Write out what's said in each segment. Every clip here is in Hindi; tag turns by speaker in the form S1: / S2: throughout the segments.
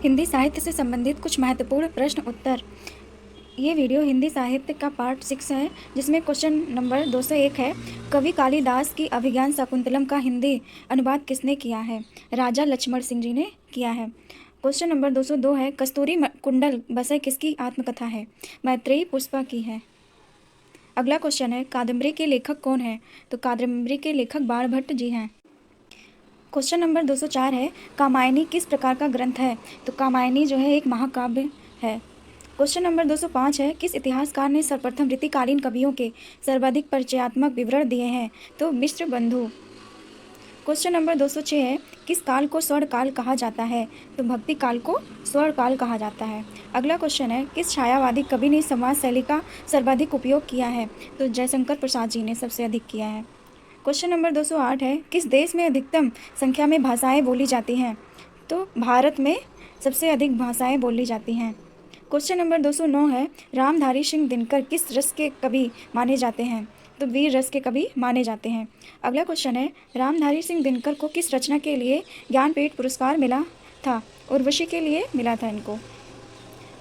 S1: हिंदी साहित्य से संबंधित कुछ महत्वपूर्ण प्रश्न उत्तर। ये वीडियो हिंदी साहित्य का पार्ट 6 है, जिसमें क्वेश्चन नंबर 201 है। कवि कालिदास की अभिज्ञान शाकुंतलम का हिंदी अनुवाद किसने किया है? राजा लक्ष्मण सिंह जी ने किया है। क्वेश्चन नंबर 202 है। कस्तूरी कुंडल बसय किसकी आत्मकथा है? मैत्रेयी पुष्पा की है। अगला क्वेश्चन है, कादम्बरी के लेखक कौन है? तो कादम्बरी के लेखक बाणभट्ट जी हैं। क्वेश्चन नंबर 204 है। कामायनी किस प्रकार का ग्रंथ है? तो कामायनी जो है एक महाकाव्य है। क्वेश्चन नंबर 205 है। किस इतिहासकार ने सर्वप्रथम रीतिकालीन कवियों के सर्वाधिक परिचयात्मक विवरण दिए हैं? तो मिश्र बंधु। क्वेश्चन नंबर 206 है। किस काल को स्वर्ण काल कहा जाता है? तो भक्ति काल को स्वर्ण काल कहा जाता है। अगला क्वेश्चन है, किस छायावादी कवि ने समाज शैली का सर्वाधिक उपयोग किया है? तो जयशंकर प्रसाद जी ने सबसे अधिक किया है। क्वेश्चन नंबर 208 है। किस देश में अधिकतम संख्या में भाषाएं बोली जाती हैं? तो भारत में सबसे अधिक भाषाएं बोली जाती हैं। क्वेश्चन नंबर 209 है। रामधारी सिंह दिनकर किस रस के कवि माने जाते हैं? तो वीर रस के कवि माने जाते हैं। अगला क्वेश्चन है, रामधारी सिंह दिनकर को किस रचना के लिए ज्ञानपीठ पुरस्कार मिला था? उर्वशी के लिए मिला था इनको।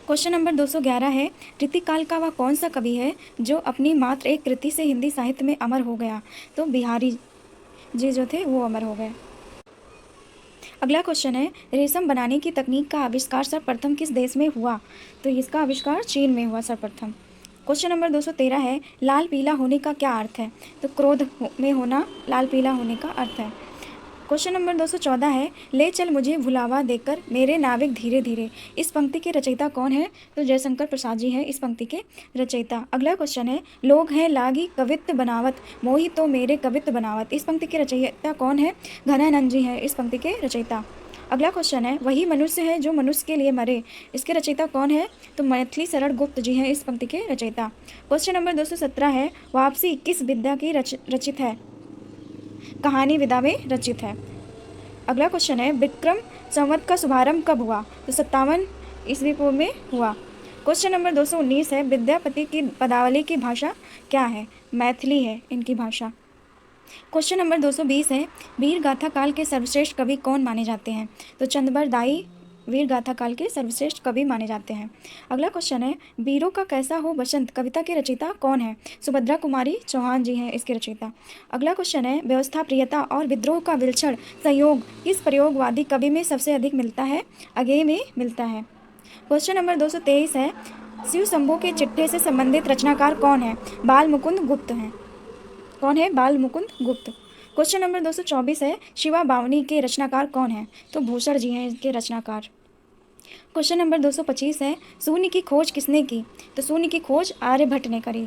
S1: क्वेश्चन नंबर 211 है। रीतिकाल का वह कौन सा कवि है जो अपनी मात्र एक कृति से हिंदी साहित्य में अमर हो गया? तो बिहारी जी जो थे वो अमर हो गए। अगला क्वेश्चन है, रेशम बनाने की तकनीक का आविष्कार सर्वप्रथम किस देश में हुआ? तो इसका आविष्कार चीन में हुआ सर्वप्रथम। क्वेश्चन नंबर 213 है। लाल पीला होने का क्या अर्थ है? तो क्रोध में होना लाल पीला होने का अर्थ है। क्वेश्चन नंबर 214 है। ले चल मुझे भुलावा देकर मेरे नाविक धीरे धीरे, इस पंक्ति के रचयिता कौन है? तो जयशंकर प्रसाद जी हैं इस पंक्ति के रचयिता। अगला क्वेश्चन है, लोग हैं लागी कवित्व बनावत मोहि तो मेरे कवित्व बनावत, इस पंक्ति के रचयिता कौन है? घनानंद जी हैं इस पंक्ति के रचयिता। अगला क्वेश्चन है, वही मनुष्य है जो मनुष्य के लिए मरे, इसके रचयिता कौन है? तो मैथिली शरण गुप्त जी हैं इस पंक्ति के रचयिता। क्वेश्चन नंबर 217 है। वापसी किस विद्या की रचित है? कहानी विदा में रचित है। अगला क्वेश्चन है, विक्रम संवत का शुभारंभ कब हुआ? तो 57 ईस्वी पूर्व में हुआ। क्वेश्चन नंबर 219 है। विद्यापति की पदावली की भाषा क्या है? मैथिली है इनकी भाषा। क्वेश्चन नंबर 220 है। वीर गाथा काल के सर्वश्रेष्ठ कवि कौन माने जाते हैं? तो चंद्रबर दाई वीर गाथा काल के सर्वश्रेष्ठ कवि माने जाते हैं। अगला क्वेश्चन है, वीरों का कैसा हो बसंत कविता के रचयिता कौन है? सुभद्रा कुमारी चौहान जी हैं इसके रचयिता। अगला क्वेश्चन है, व्यवस्था प्रियता और विद्रोह का विलक्षण संयोग किस प्रयोगवादी कवि में सबसे अधिक मिलता है? अगेय में मिलता है। क्वेश्चन नंबर 223 है। शिव शंभू के चिट्ठे से संबंधित रचनाकार कौन है? बाल मुकुंद गुप्त हैं। कौन है? बाल मुकुंद गुप्त। क्वेश्चन नंबर 224 है। शिवा बावनी के रचनाकार कौन है? तो भूषण जी हैं इनके रचनाकार। क्वेश्चन नंबर 225 है। शून्य की खोज किसने की? तो शून्य की खोज आर्यभट्ट ने करी।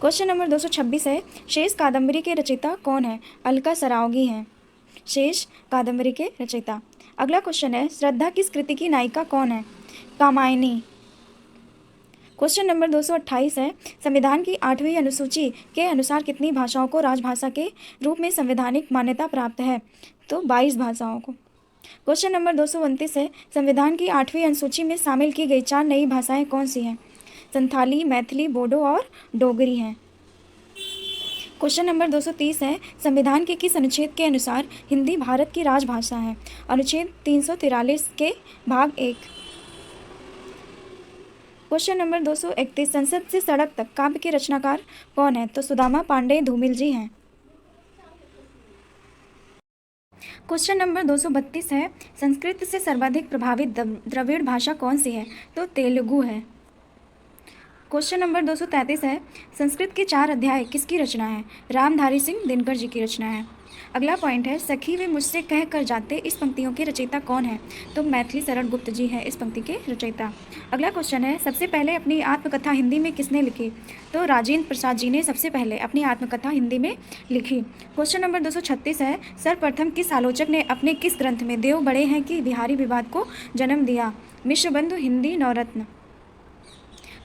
S1: क्वेश्चन नंबर 226 है। शेष कादम्बरी के रचयिता कौन है? अलका सरावगी हैं शेष कादम्बरी के रचयिता। अगला क्वेश्चन है, श्रद्धा किस कृति की नायिका कौन है? कामायनी। क्वेश्चन नंबर 228 है। संविधान की 8वीं अनुसूची के अनुसार कितनी भाषाओं को राजभाषा के रूप में संवैधानिक मान्यता प्राप्त है? तो 22 भाषाओं को। क्वेश्चन नंबर 229 है। संविधान की 8वीं अनुसूची में शामिल की गई 4 नई भाषाएं कौन सी हैं? संथाली, मैथिली, बोडो और डोगरी हैं। क्वेश्चन नंबर 230 है। संविधान के किस अनुच्छेद के अनुसार हिंदी भारत की राजभाषा है? अनुच्छेद 343 के भाग 1। Question number 231। संसद से सड़क तक काव्य के रचनाकार कौन है? तो सुदामा पांडे धूमिल जी हैं। क्वेश्चन नंबर 232 है। संस्कृत से सर्वाधिक प्रभावित द्रविड़ भाषा कौन सी है? तो तेलुगु है। क्वेश्चन नंबर 233 है। संस्कृत के 4 अध्याय किसकी रचना है? रामधारी सिंह दिनकर जी की रचना है। अगला पॉइंट है, सखी वे मुझसे कह कर जाते, इस पंक्तियों के रचयिता कौन है? तो मैथिली शरण गुप्त जी हैं इस पंक्ति के रचयिता। अगला क्वेश्चन है, सबसे पहले अपनी आत्मकथा हिंदी में किसने लिखी? तो राजेंद्र प्रसाद जी ने सबसे पहले अपनी आत्मकथा हिंदी में लिखी। क्वेश्चन नंबर 236 है। सर्वप्रथम किस आलोचक ने अपने किस ग्रंथ में देव बड़े हैं कि बिहारी विवाद को जन्म दिया? मिश्र बंधु हिंदी नवरत्न।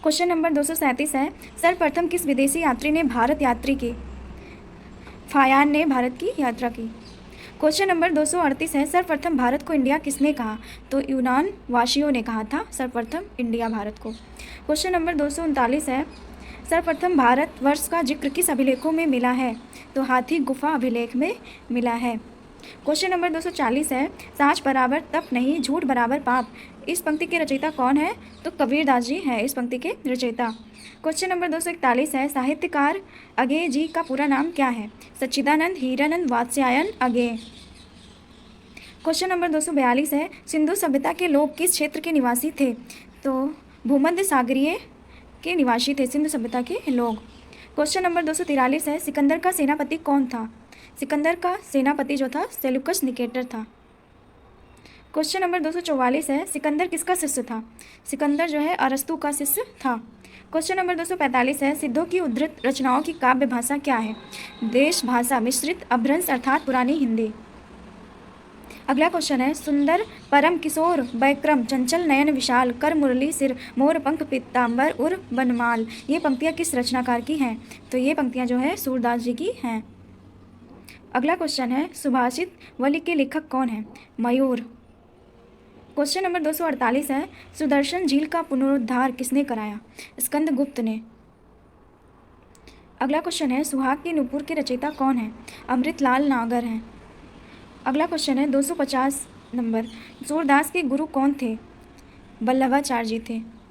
S1: क्वेश्चन नंबर 237 है। सर्वप्रथम किस विदेशी यात्री ने भारत यात्री की? फायान ने भारत की यात्रा की। क्वेश्चन नंबर 238 है। सर्वप्रथम भारत को इंडिया किसने कहा? तो यूनान वासियों ने कहा था सर्वप्रथम इंडिया भारत को। क्वेश्चन नंबर 239 है। सर्वप्रथम भारत वर्ष का जिक्र किस अभिलेखों में मिला है? तो हाथी गुफा अभिलेख में मिला है। क्वेश्चन नंबर 240 है, साच बराबर तप नहीं, झूठ बराबर पाप। इस पंक्ति के रचयिता कौन है? तो कबीरदास जी हैं इस पंक्ति के रचयिता। क्वेश्चन नंबर 241 है, साहित्यकार अगेय जी का पूरा नाम क्या है? सच्चिदानंद, हीरानंद, वात्स्यायन अगेय। क्वेश्चन नंबर 242 है, सिंधु सभ्यता के लोग किस क्षेत्र के निवासी थे? तो भूमध्य सागरीय के निवासी थे सिंधु सभ्यता के लोग। क्वेश्चन नंबर 243 है, सिकंदर का सेनापति कौन था? सिकंदर का सेनापति जो था सेल्यूकस निकेटर था। क्वेश्चन नंबर 244 है, सिकंदर किसका शिष्य था? सिकंदर जो है अरस्तु का शिष्य था। क्वेश्चन नंबर 245 है, सिद्धों की उद्धृत रचनाओं की काव्य भाषा क्या है? देश भाषा मिश्रित अभ्रंश अर्थात पुरानी हिंदी। अगला क्वेश्चन है, सुंदर परम किशोर बैक्रम चंचल नयन विशाल कर मुरली सिर मोर पंख पीताम्बर उर बनमाल। ये पंक्तियाँ किस रचनाकार की हैं? तो ये पंक्तियाँ जो है सूरदास जी की हैं। अगला क्वेश्चन है, सुभाषित वली के लेखक कौन है? मयूर। क्वेश्चन नंबर 248 है, सुदर्शन झील का पुनरुद्धार किसने कराया? स्कंदगुप्त ने। अगला क्वेश्चन है, सुहाग के नूपुर के रचयिता कौन है? अमृतलाल नागर हैं। अगला क्वेश्चन है 250 नंबर, सूरदास के गुरु कौन थे? वल्लभाचार्य जी थे।